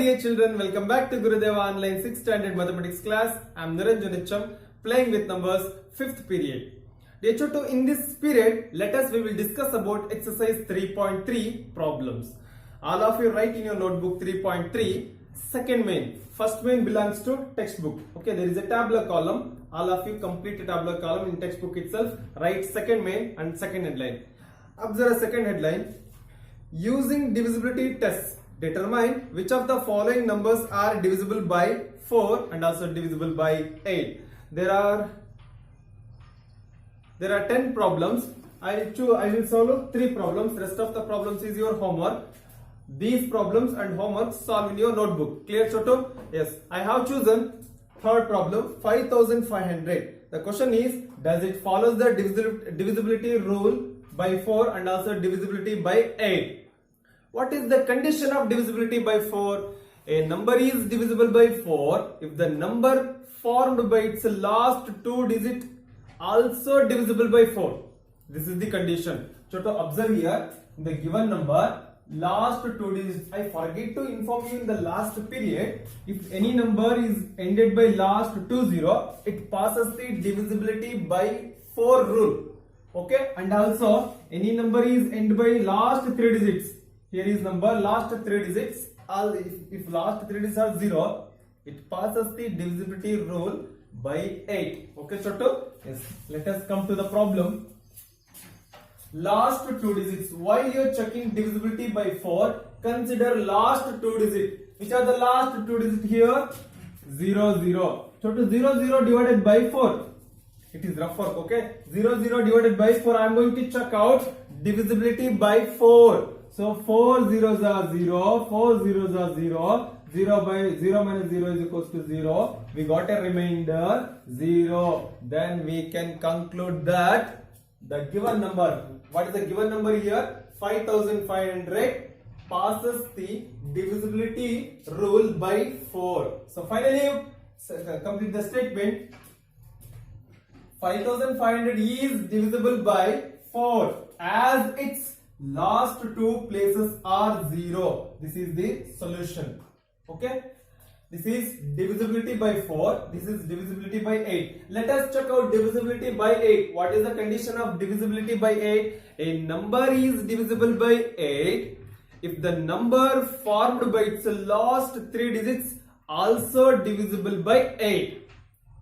dear children, welcome back to Gurudeva Online 6th Standard Mathematics class. I am Niranjan Nicham, playing with numbers, 5th period. Dear Chotu, in this period, we will discuss about exercise 3.3 problems. All of you write in your notebook 3.3, second main. First main belongs to textbook. Okay, there is a tabular column. All of you complete a tabular column in textbook itself. Write second main and second headline. Observe second headline. Using divisibility tests, determine which of the following numbers are divisible by 4 and also divisible by 8. There are 10 problems. I will solve 3 problems. Rest of the problems is your homework. These problems and homework solve in your notebook. Clear, Choto? Yes. I have chosen third problem, 5500. The question is, does it follow the divisibility rule by 4 and also divisibility by 8? What is the condition of divisibility by 4? A number is divisible by 4 if the number formed by its last 2 digits also divisible by 4. This is the condition. So to observe here, the given number, last 2 digits. I forget to inform you in the last period, if any number is ended by last 20, it passes the divisibility by 4 rule. Okay, and also any number is ended by last 3 digits. Here is number last 3 digits. If last 3 digits are 0, it passes the divisibility rule by 8. Okay, Choto? Yes. Let us come to the problem. Last 2 digits. While you are checking divisibility by 4, consider last 2 digits. Which are the last 2 digits here? 0, 0. Choto, 0, 0 divided by 4. It is rough work, okay? 0, 0 divided by 4. I am going to check out divisibility by 4. So 4 zeros are 0, 4 zeros are 0, 0 by 0 minus 0 is equals to 0. We got a remainder 0. Then we can conclude that the given number, what is the given number here? 5500 passes the divisibility rule by 4. So finally, complete the statement. 5500 is divisible by 4 as its last 2 places are 0. This is the solution. Okay. This is divisibility by 4. This is divisibility by 8. Let us check out divisibility by 8. What is the condition of divisibility by 8? A number is divisible by 8 if the number formed by its last 3 digits also divisible by 8.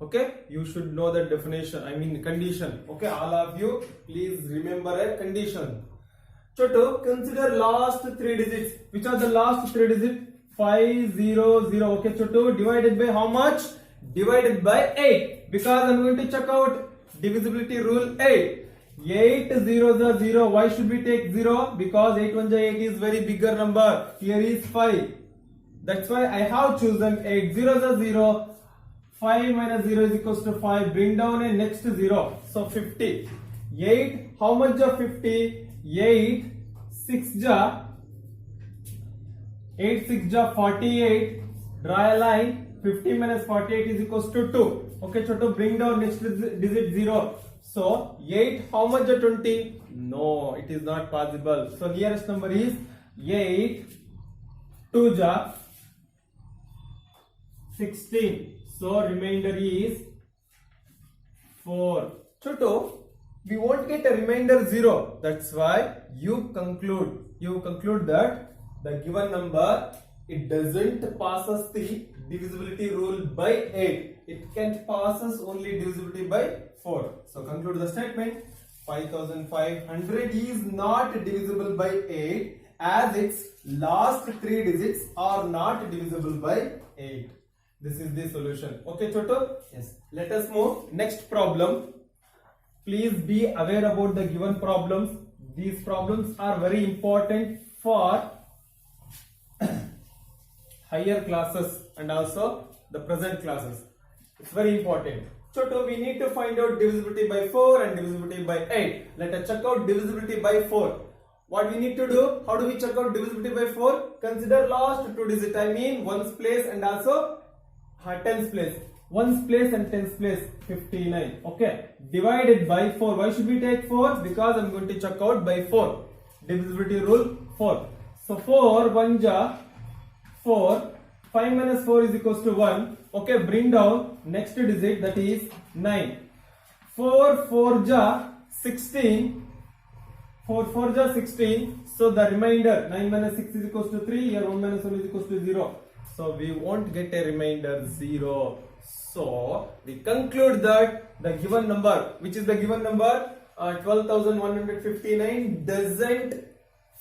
Okay, you should know the definition, condition. Okay, all of you, please remember a condition. Choto, consider last 3 digits. Which are the last 3 digits? 500. Okay, Choto, divided by how much? Divided by 8. Because I am going to check out divisibility rule 8. 8 zeros are 0. Why should we take 0? Because 8 1 8 is very bigger number. Here is 5. That's why I have chosen 8 zeros are 0. 5 minus 0 is equals to 5. Bring down a next 0. So 50. 8, how much of 50? 8 6 ja 8 6 ja 48. Draw a line. 50 minus 48 is equals to 2. Okay, Choto, bring down next digit 0. So 8, how much are 20? No, it is not possible. So nearest number is 8 2 ja 16. So remainder is 4. Choto, we won't get a remainder 0. That's why you conclude that the given number, it doesn't passes the divisibility rule by 8. It can passes only divisibility by 4. So conclude the statement. 5500 is not divisible by 8 as its last 3 digits are not divisible by 8. This is the solution. Okay, Choto? Yes. Let us move. Next problem. Please be aware about the given problems. These problems are very important for higher classes and also the present classes. It's very important. Choto, we need to find out divisibility by 4 and divisibility by 8. Let us check out divisibility by 4. What we need to do? How do we check out divisibility by 4? Consider last 2 digits. Ones place and also tens place. Ones place and tens place, 59. Okay. Divided by 4. Why should we take 4? Because I am going to check out by 4. Divisibility rule 4. So 4 1 ja 4. 5 minus 4 is equals to 1. Okay, bring down next digit, that is 9. 4 4 ja 16. 4 4 ja 16. So the remainder 9 minus 6 is equals to 3. Here 1 minus 1 is equals to 0. So we won't get a remainder 0. So we conclude that the given number, which is the given number 12,159, doesn't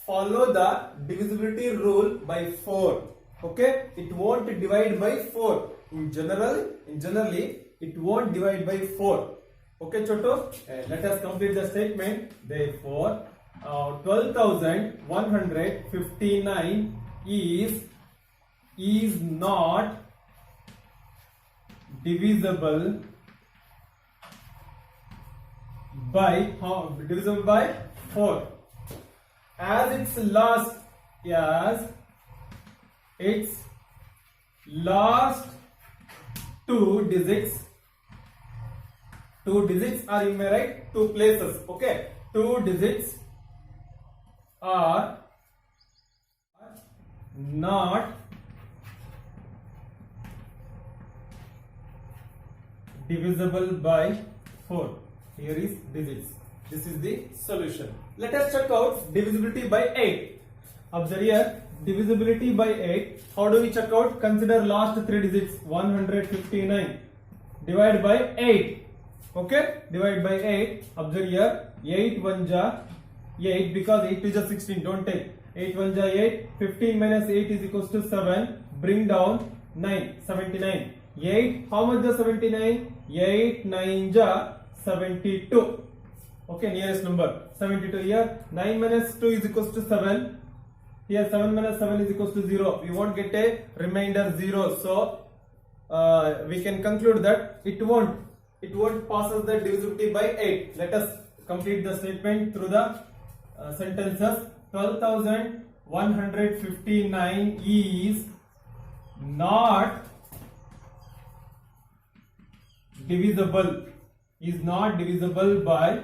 follow the divisibility rule by 4. Okay, it won't divide by 4. Generally, it won't divide by 4. Okay, Choto, let us complete the statement. Therefore, 12,159 is not divisible by 4, as its last two digits are in my right two places. Okay, two digits are not divisible by 4. Here is digits. This is the solution. Let us check out divisibility by 8. Observe here, divisibility by 8. How do we check out? Consider last three digits, 159. Divide by 8. Okay, divide by 8. Observe here, 8 1 ja 8, because 8 2 ja 16. Don't take 8 1 ja 8. 15 minus 8 is equals to 7. Bring down 9, 79. 8, how much is 79? 8 9 ja 72. Okay, nearest number 72. Here 9 minus 2 is equals to 7. Here 7 minus 7 is equals to 0. We won't get a remainder 0. So we can conclude that it won't passes the divisibility by 8. Let us complete the statement through the sentences. 12,159 is not divisible by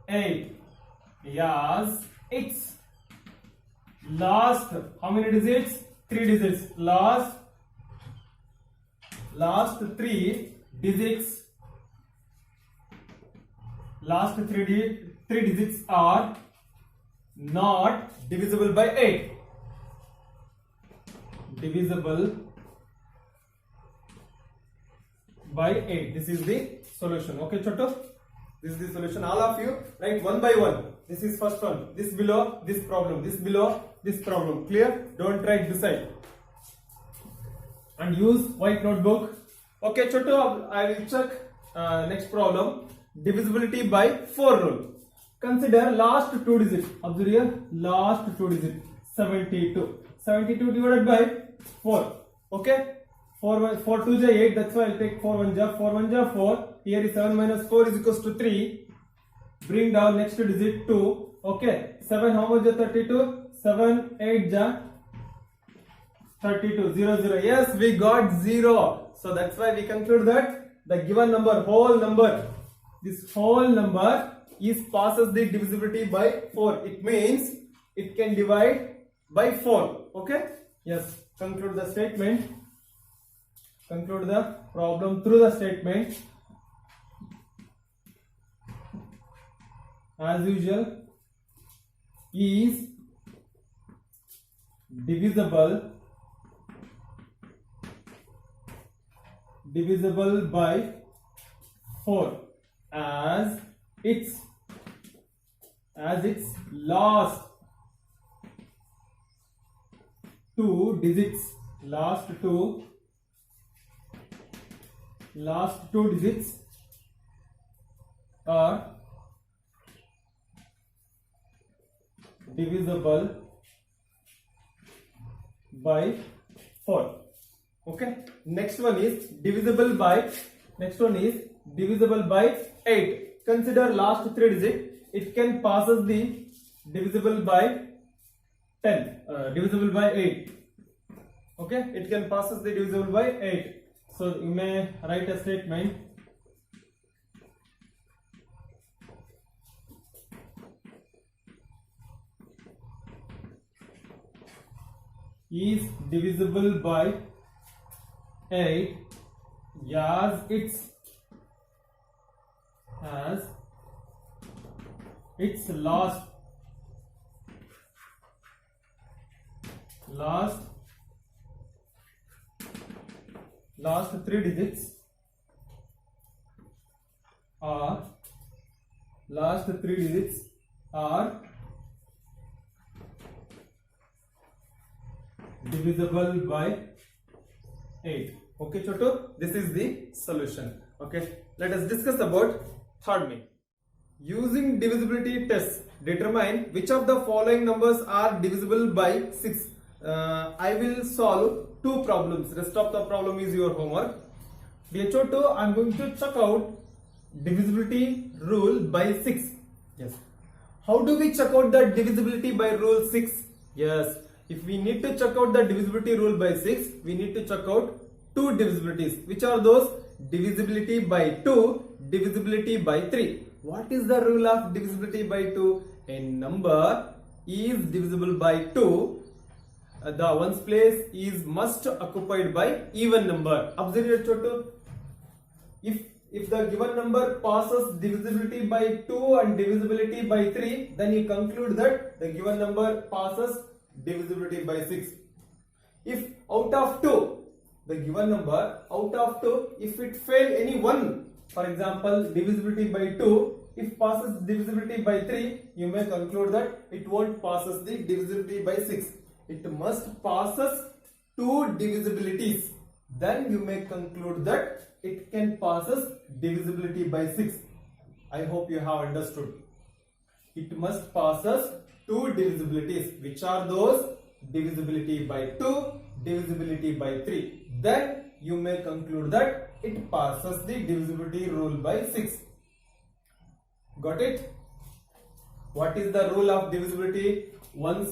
8, yes, its last, how many digits? 3 digits. Last 3 digits, last 3 digits are not divisible by 8. Divisible by 8. This is the solution. Okay, Choto? This is the solution. All of you write one by one. This is first one. This below, this problem. This below, this problem. Clear? Don't write beside. And use white notebook. Okay, Choto, I will check next problem. Divisibility by 4 rule. Consider last two digits. Observe here, last two digits. 72. 72 divided by 4. Okay? 4 2 ja 8. That's why I'll take 4 1 ja. 4 1 ja 4. Here is 7 minus 4 is equals to 3. Bring down next digit 2. Okay? 7 how much ja 32? 7 8 ja 32. 0 0. Yes, we got 0. So that's why we conclude that the given number, whole number, this whole number passes the divisibility by 4. It means it can divide by 4. Okay? Yes. Conclude the statement. Conclude the problem through the statement. As usual, is divisible by 4 as its last two digits, last two digits are divisible by 4. Okay, next one is divisible by 8. Consider last three digits. It can passes the divisible by 10, divisible by 8. Okay, it can passes the divisible by 8. So you may write a statement. is divisible by 8 as its last three digits are divisible by 8. Okay, Choto, this is the solution. Okay, let us discuss about third myth. Using divisibility tests, determine which of the following numbers are divisible by 6. I will solve two problems. Rest of the problem is your homework. Dear Choto, I am going to check out divisibility rule by 6. Yes. How do we check out the divisibility by rule 6? Yes. If we need to check out the divisibility rule by 6, we need to check out two divisibilities. Which are those? Divisibility by 2, divisibility by 3. What is the rule of divisibility by 2? A number is divisible by 2. The ones place is must occupied by even number. Observe here, Choto. If the given number passes divisibility by 2 and divisibility by 3, then you conclude that the given number passes divisibility by 6. If out of 2, the given number out of 2, if it fail any one, for example divisibility by 2, if passes divisibility by 3, you may conclude that it won't passes the divisibility by 6. It must passes two divisibilities. Then you may conclude that it can passes divisibility by 6. I hope you have understood. It must passes two divisibilities. Which are those? Divisibility by 2, divisibility by 3. Then you may conclude that it passes the divisibility rule by 6. Got it? What is the rule of divisibility? Ones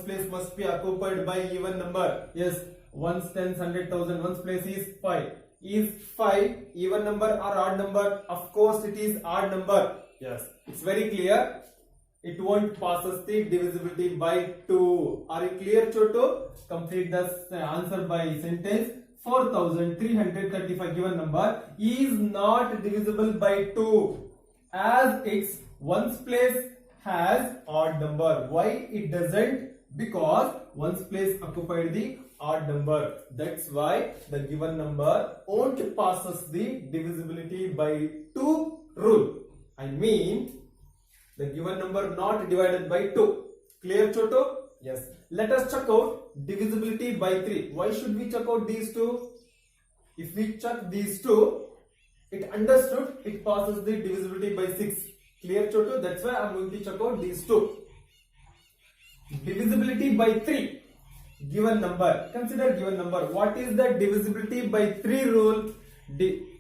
place must be occupied by even number. Yes, ones, tens, 100,000. Ones place is 5. Is 5 even number or odd number? Of course it is odd number. Yes, it's very clear. It won't passes the divisibility by 2. Are you clear, Choto? Complete the answer by sentence. 4335 given number is not divisible by 2 as its ones place has odd number. Why it doesn't? Because ones place occupied the odd number. That's why the given number won't passes the divisibility by 2 rule. I mean the given number not divided by 2. Clear, Choto? Yes. Let us check out divisibility by 3. Why should we check out these two? If we check these two, it understood it passes the divisibility by 6. Clear, Choto? That's why I am going to check out these two. Divisibility by 3. Given number. Consider given number. What is the divisibility by 3 rule?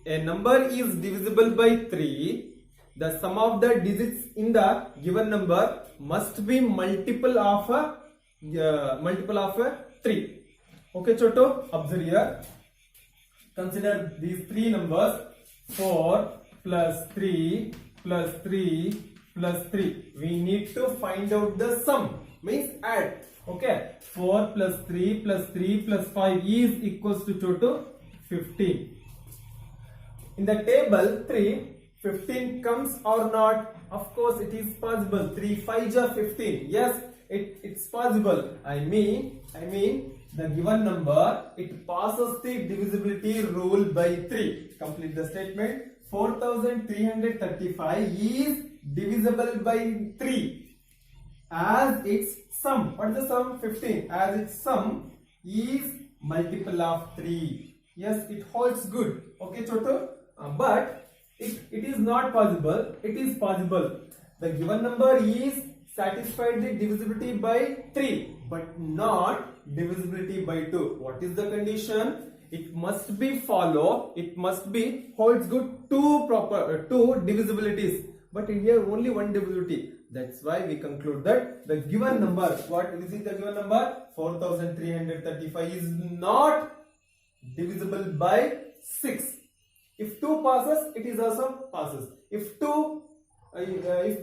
A number is divisible by 3. The sum of the digits in the given number must be multiple of 3. Okay, Choto? Observe here. Consider these three numbers. 4 plus 3 plus 3 plus 3. We need to find out the sum. Means add. Okay. 4 plus 3 plus 3 plus 5 is equals to Choto 15. In the table 3, 15 comes or not? Of course it is possible. 3 5 are 15. Yes, it's possible. I mean the given number, it passes the divisibility rule by 3. Complete the statement. 4335 is divisible by 3 as its sum. What is the sum? 15. As its sum is multiple of 3. Yes, it holds good. Okay, Choto? But it is not possible. It is possible. The given number is satisfied the divisibility by 3 but not divisibility by 2. What is the condition? It must be holds good two divisibilities, but in here only one divisibility. That's why we conclude that the given number, what is it, the given number 4335 is not divisible by 6. If 2 passes, it is also passes. If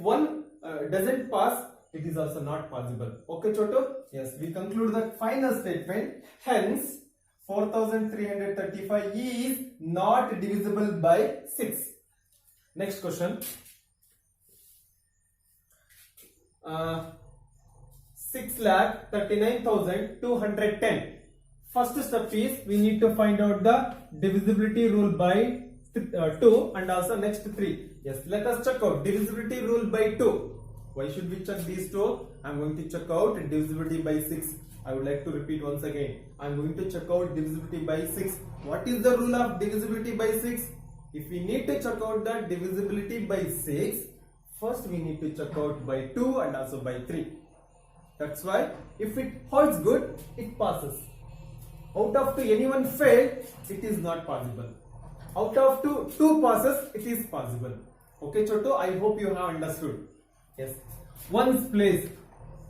1 doesn't pass, it is also not possible. Okay, Choto? Yes, we conclude the final statement. Hence, 4335 is not divisible by 6. Next question. 6,39,210. First step is we need to find out the divisibility rule by 2 and also next 3. Yes, let us check out divisibility rule by 2. Why should we check these two? I am going to check out divisibility by 6. I would like to repeat once again. I am going to check out divisibility by 6. What is the rule of divisibility by 6? If we need to check out the divisibility by 6, first we need to check out by 2 and also by 3. That's why if it holds good, it passes. Out of 2 anyone failed, it is not possible. Out of 2 passes, it is possible. Okay, Choto, I hope you have understood. Yes. Ones place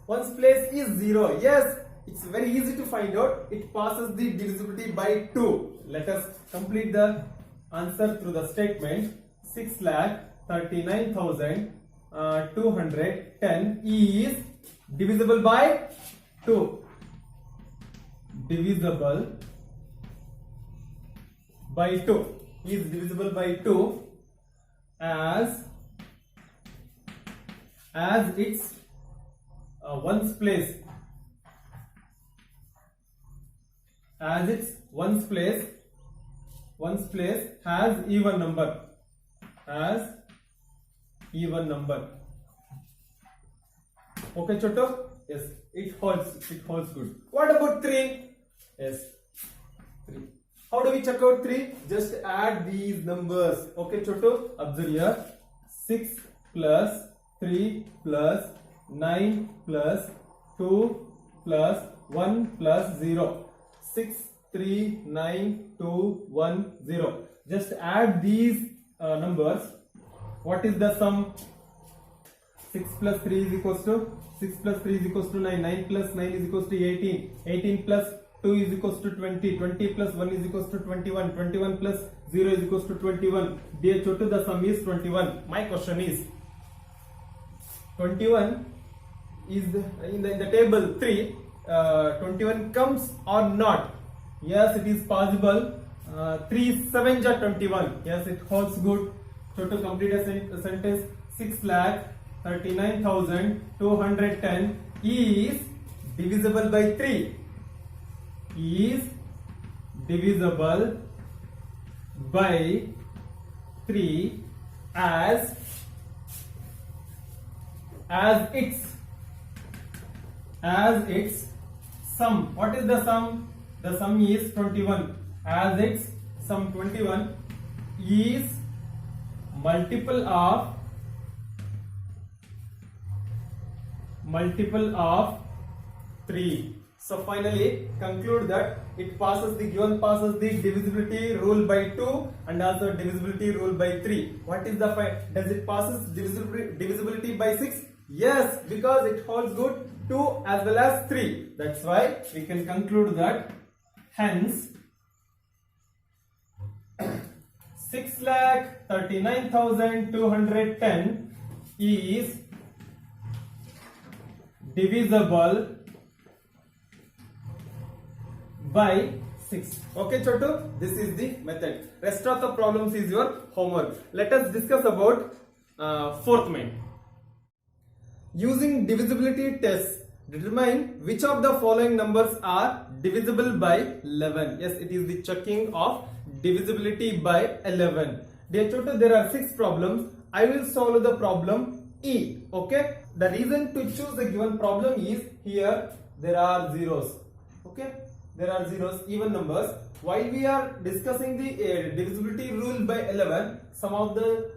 is 0. Yes, it's very easy to find out. It passes the divisibility by 2. Let us complete the answer through the statement. 6,39,210 is divisible by 2. Divisible by 2 is divisible by 2 as its ones place, as its ones place has even number, Okay, Choto? Yes, it holds good. What about 3? Yes, 3. How do we check out 3? Just add these numbers. Okay, Choto? Observe here. 6 plus 3 plus 9 plus 2 plus 1 plus 0. 6, 3, 9, 2, 1, 0. Just add these numbers. What is the sum? 6 plus 3 is equals to 9. 9 plus 9 is equals to 18. 18 plus 2 is equals to 20. 20 plus 1 is equals to 21. 21 plus 0 is equals to 21. Dear Chotu, the sum is 21. My question is, 21 is in the table 3. 21 comes or not? Yes, it is possible. 3 7s are 21. Yes, it holds good. Chotu, complete a sentence. 6,39,210 is divisible by 3. Is divisible by 3 as its sum. What is the sum? The sum is 21. As its sum 21 is multiple of 3. So finally conclude that it passes the divisibility rule by 2 and also divisibility rule by 3. What is the does it passes divisibility by 6? Yes, because it holds good 2 as well as 3. That's why we can conclude that hence 6,39,210 is divisible by 6. Okay, Chotu, this is the method. Rest of the problems is your homework. Let us discuss about fourth main. Using divisibility tests, determine which of the following numbers are divisible by 11. Yes, it is the checking of divisibility by 11. Dear Chotu, there are 6 problems. I will solve the problem E. Okay. The reason to choose the given problem is here there are zeros. Okay. There are zeros, even numbers. While we are discussing the divisibility rule by 11, some of the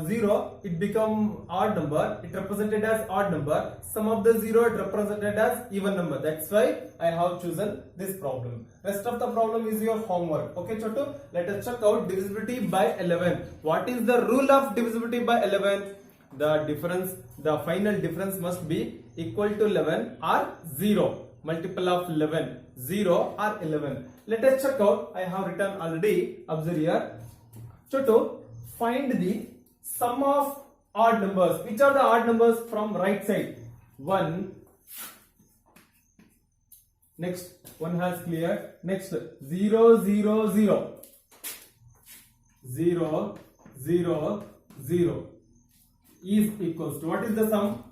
0 it become odd number, it represented as odd number. Some of the 0 it represented as even number. That's why I have chosen this problem. Rest of the problem is your homework. Okay, Chotu, let us check out divisibility by 11. What is the rule of divisibility by 11? The final difference must be equal to 11 or 0. Multiple of 11, 0 or 11. Let us check out. I have written already. Observe here. Chotu, find the sum of odd numbers. Which are the odd numbers from right side? 1. Next, 1 has cleared. Next, 0, 0, 0. 0, 0, 0 is equals to, what is the sum?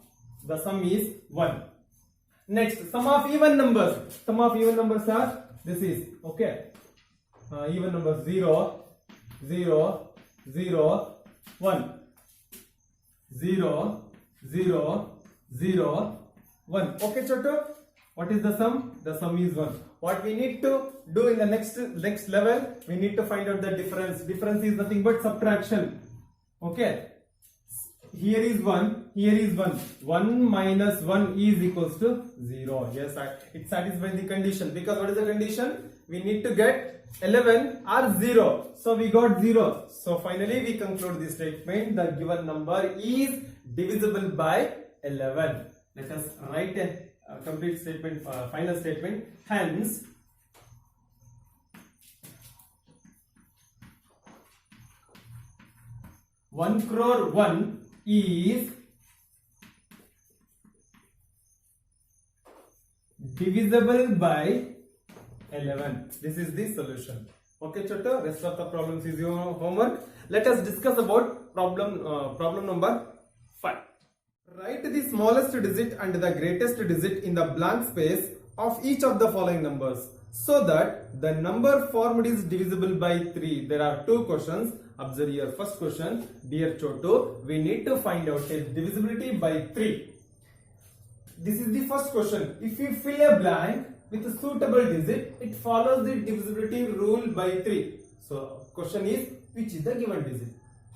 The sum is 1. Next, sum of even numbers. Sum of even numbers are, this is, okay. Even numbers 0, 0, 0, 1. 0, 0, 0, 1. Okay, Choto? What is the sum? The sum is 1. What we need to do in the next level, we need to find out the difference. Difference is nothing but subtraction. Okay. Here is 1, here is 1. 1 minus 1 is equals to 0. Yes, it satisfies the condition. Because what is the condition? We need to get 11 or 0. So we got 0. So finally we conclude this statement. The given number is divisible by 11. Let us write a complete statement, final statement. Hence, one crore one is divisible by 11. This is the solution. Okay, Choto. Rest of the problems is your homework. Let us discuss about problem number 5. Write the smallest digit and the greatest digit in the blank space of each of the following numbers so that the number formed is divisible by 3. There are two questions. Observe your first question. Dear Choto, we need to find out its divisibility by 3. This is the first question. If you fill a blank with a suitable digit, it follows the divisibility rule by 3. So, question is, which is the given digit?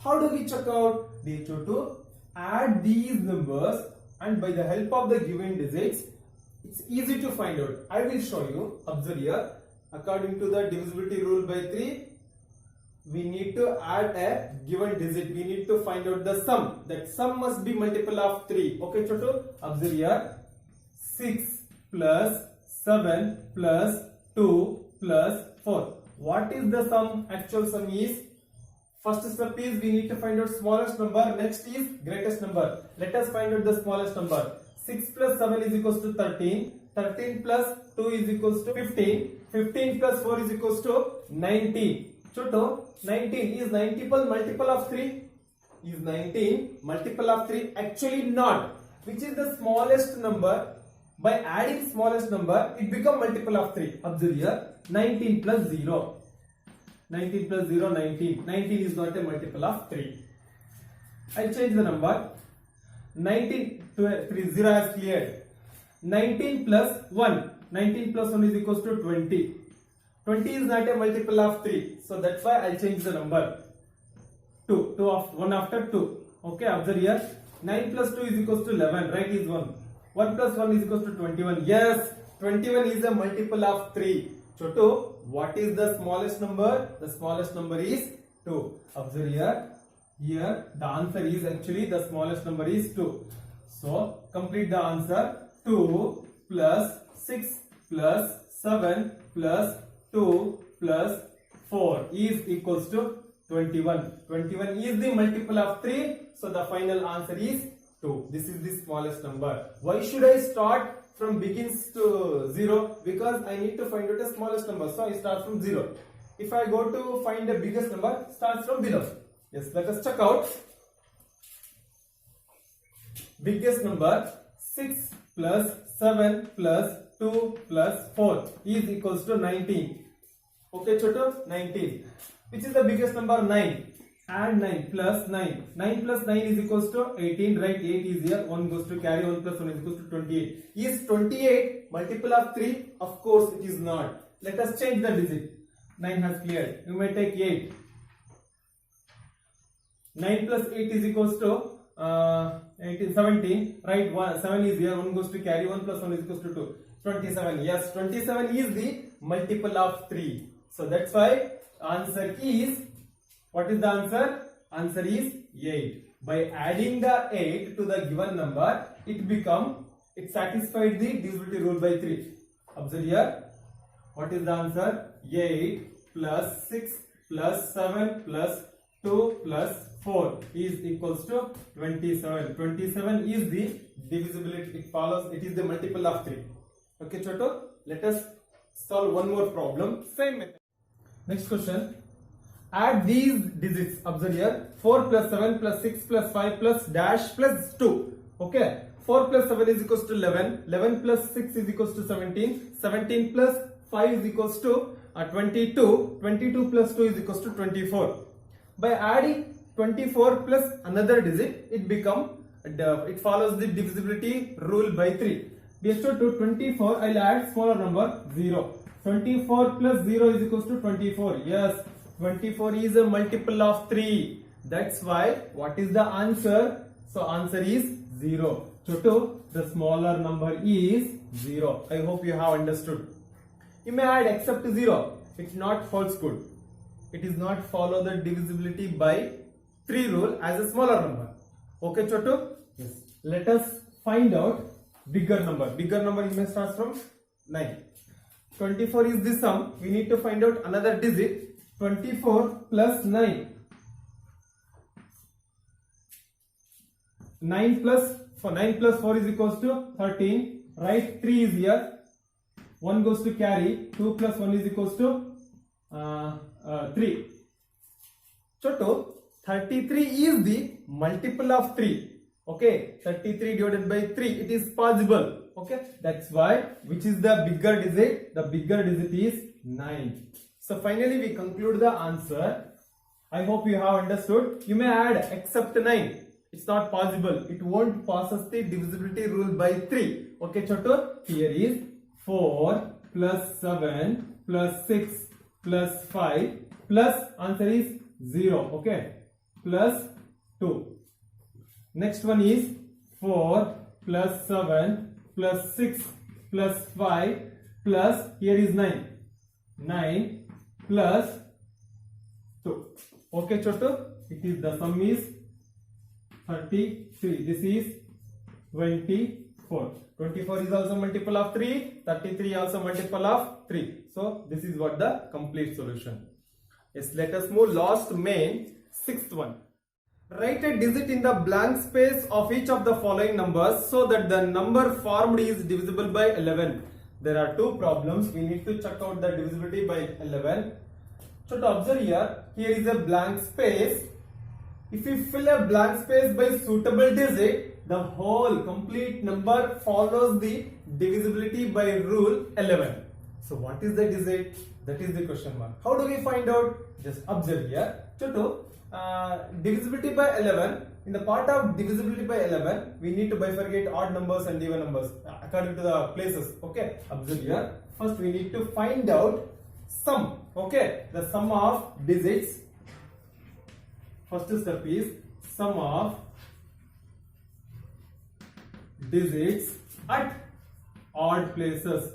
How do we check out? Dear Choto, add these numbers and by the help of the given digits, it's easy to find out. I will show you. Observe here. According to the divisibility rule by 3, we need to add a given digit. We need to find out the sum. That sum must be multiple of 3. Okay, Choto? Observe here. 6 plus 7 plus 2 plus 4. What is the sum? Actual sum is, first step is we need to find out smallest number. Next is greatest number. Let us find out the smallest number. 6 plus 7 is equals to 13. 13 plus 2 is equals to 15. 15 plus 4 is equals to 19. Choto, 19 is 90 multiple of 3? Is 19 multiple of 3? Actually not. Which is the smallest number? By adding smallest number, it becomes multiple of 3. Observe here. 19 plus 0. 19 plus 0, 19. 19 is not a multiple of 3. I'll change the number. 19, 0 has cleared. 19 plus 1. 19 plus 1 is equals to 20. 20 is not a multiple of 3. So that's why I'll change the number. 2. 1 after 2. Okay, observe here. 9 plus 2 is equals to 11. Right is 1. 1 plus 1 is equals to 21. Yes, 21 is a multiple of 3. Choto, what is the smallest number? The smallest number is 2. Observe here. Here the answer is actually the smallest number is 2. So complete the answer. 2 plus 6 plus 7 plus 2 plus 4 is equals to 21. 21 is the multiple of 3. So the final answer is 2. This is the smallest number. Why should I start from begins to 0? Because I need to find out the smallest number. So I start from 0. If I go to find the biggest number, starts from below. Yes, let us check out. Biggest number 6 plus 7 plus 2 plus 4 is equals to 19. Okay, Choto? 19. Which is the biggest number? 9. Add 9 plus 9. 9 plus 9 is equals to 18. Right? 8 is here. 1 goes to carry. 1 plus 1 is equals to 28. Is 28 multiple of 3? Of course it is not. Let us change the digit. 9 has cleared. You may take 8. 9 plus 8 is equals to 17. Right? 7 is here. 1 goes to carry. 1 plus 1 is equals to 2. 27. Yes, 27 is the multiple of 3. So that's why answer is, what is the answer? Answer is 8. By adding the 8 to the given number, it satisfied the divisibility rule by 3. Observe here. What is the answer? 8 plus 6 plus 7 plus 2 plus 4 is equals to 27. 27 is the divisibility. It follows. It is the multiple of 3. Okay, Choto. Let us solve one more problem. Same method. Next question. Add these digits. Observe here. 4 plus 7 plus 6 plus 5 plus dash plus 2. Okay. 4 plus 7 is equals to 11. 11 plus 6 is equals to 17. 17 plus 5 is equals to 22. 22 plus 2 is equals to 24. By adding 24 plus another digit, it follows the divisibility rule by 3. To 24, I'll add smaller number 0. 24 plus 0 is equals to 24. Yes, 24 is a multiple of 3. That's why, what is the answer? So answer is 0. Chotu, the smaller number is 0. I hope you have understood. You may add except 0. It's not false good. It is not follow the divisibility by 3 rule as a smaller number. Okay, Chotu? Yes. Let us find out bigger number. Bigger number you may start from 9. 24 is the sum. We need to find out another digit. 24 plus 9. 9 plus 4 is equals to 13. Right, 3 is here. 1 goes to carry. 2 plus 1 is equals to 3. Choto, 33 is the multiple of 3. Okay, 33 divided by 3. It is possible. Okay, that's why, which is the bigger digit? The bigger digit is 9. So finally we conclude the answer. I hope you have understood. You may add except 9. It's not possible. It won't passes the divisibility rule by 3. Okay, Choto? Here is 4 plus 7 plus 6 plus 5 plus answer is 0. Okay, plus 2. Next one is 4 plus 7 plus 6 plus 5 plus here is 9. 9 plus 2. Okay, Choto? It is the sum is 33. This is 24. 24 is also multiple of 3. 33 also multiple of 3. So this is what the complete solution. Yes, let us move last main, sixth one. Write a digit in the blank space of each of the following numbers so that the number formed is divisible by 11. There are two problems. We need to check out the divisibility by 11. So to observe here, here is a blank space. If you fill a blank space by suitable digit, the whole complete number follows the divisibility by rule 11. So what is the digit? That is the question mark. How do we find out? Just observe here. So divisibility by 11, in the part of divisibility by 11, we need to bifurcate odd numbers and even numbers according to the places. Okay, observe here. First we need to find out sum. Okay, the sum of digits. First step is sum of digits at odd places.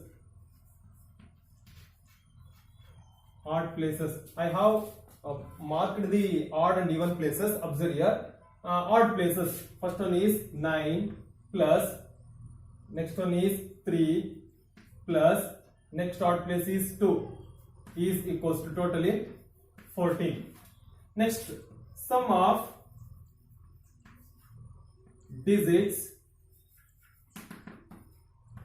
Odd places. I have marked the odd and even places. Observe here. Odd places. First one is 9 plus. Next one is 3 plus. Next odd place is 2 is equals to totally 14. Next, sum of digits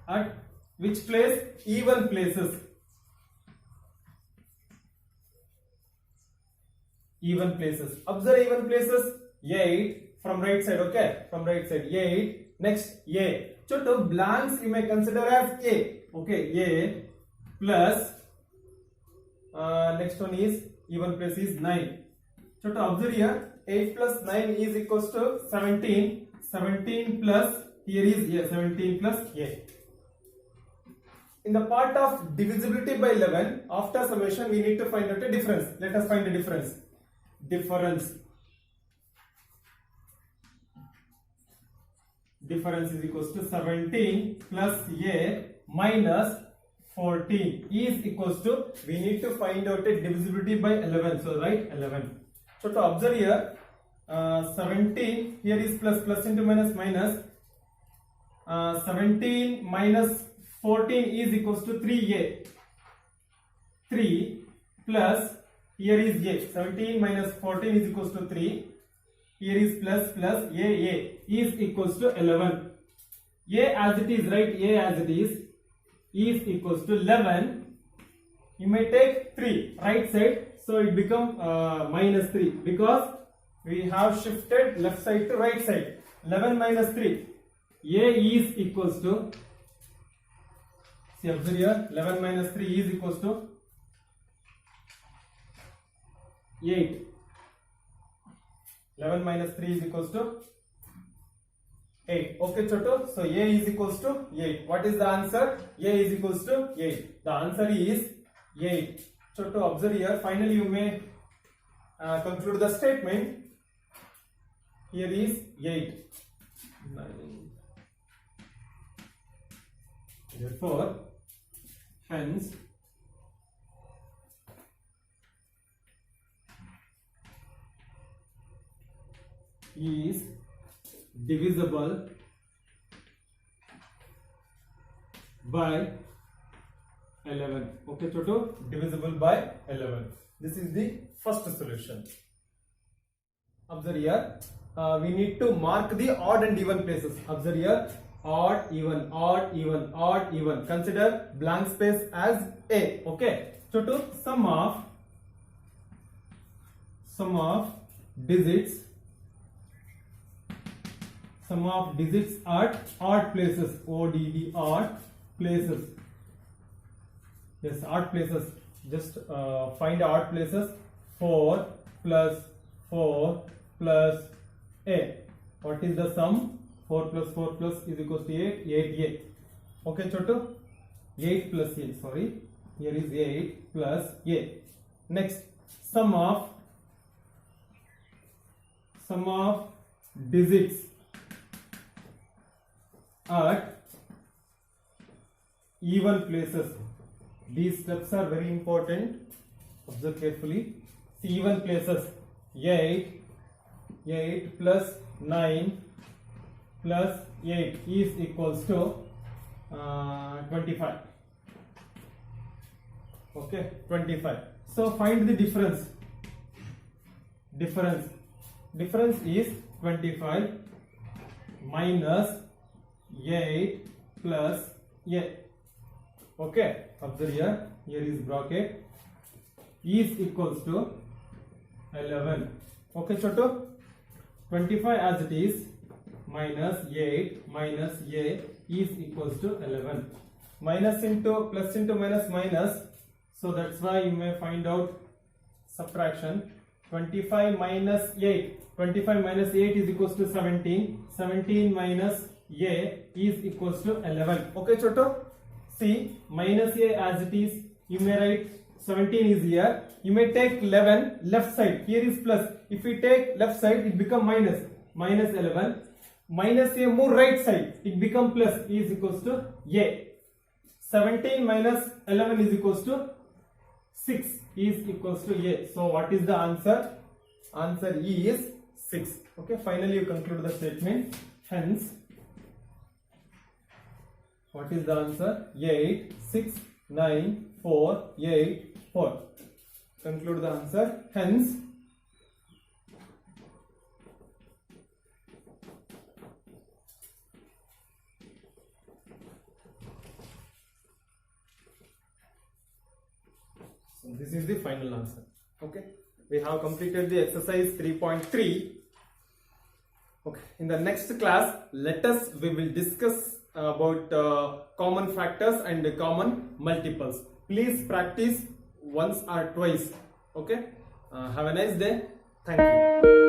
at which place? Even places. Even places. Observe even places. 8 from right side. Okay, from right side 8. Next A. So to blanks you may consider as A. Okay, A plus next one is even place is 9. So to observe here, 8 plus 9 is equals to 17. 17 plus here is 17 plus A. In the part of divisibility by 11, after summation we need to find out a difference. Let us find a difference. Difference is equals to 17 plus A minus 14 is equals to, we need to find out a divisibility by 11. So write 11. So to observe here, 17 here is plus into minus minus. 17 minus 14 is equals to 3A. 3 plus here is A. 17 minus 14 is equals to 3. here is plus a is equals to 11. A as it is, right? A as it is equals to 11. You may take 3 right side, so it become minus 3 because we have shifted left side to right side. 11 minus 3. A is equals to, see, observe here, 11 minus 3 is equals to 8. 11 minus 3 is equals to 8. Okay, Choto. So A is equals to 8. What is the answer? A is equals to 8. The answer is 8. Choto, observe here. Finally, you may conclude the statement. Here is 8. 9. Therefore, hence, is divisible by 11. Okay, Choto, divisible by 11. This is the first solution. Observe here, we need to mark the odd and even places. Observe here, odd, even, odd, even, odd, even. Consider blank space as A. Okay, Choto, sum of digits at odd places, ODD, odd places. Yes, odd places. Just find odd places. 4 plus 4 plus A. What is the sum? 4 plus 4 plus is equals to 8. 8A. Okay, Choto? 8 plus A. Sorry. Here is 8 plus A. Next, sum of digits at even places. These steps are very important. Observe carefully. See, even places. 8 plus 9 plus 8 is equals to 25. Okay, 25. So find the difference. Difference is 25 minus 8 plus A. Okay, observe here. Here is bracket. Is equals to 11. Okay, Choto. 25 as it is minus 8 minus A is equals to 11. Minus into plus into minus minus. So that's why you may find out subtraction. 25 minus 8. 25 minus 8 is equals to 17. 17 minus A is equals to 11. Okay, Choto. See, minus A as it is. You may write 17 is here. You may take 11 left side. Here is plus. If we take left side, it become minus. Minus 11. Minus A move right side. It become plus. Is equals to A. 17 minus 11 is equals to 6. Is equals to A. So what is the answer? Answer is 6. Okay. Finally, you conclude the statement. Hence, what is the answer? 8, 6, 9, 4, 8, 4. Conclude the answer. Hence, so this is the final answer. Okay. We have completed the exercise 3.3. Okay. In the next class, we will discuss about common factors and common multiples. Please practice once or twice. Okay. Have a nice day. Thank you.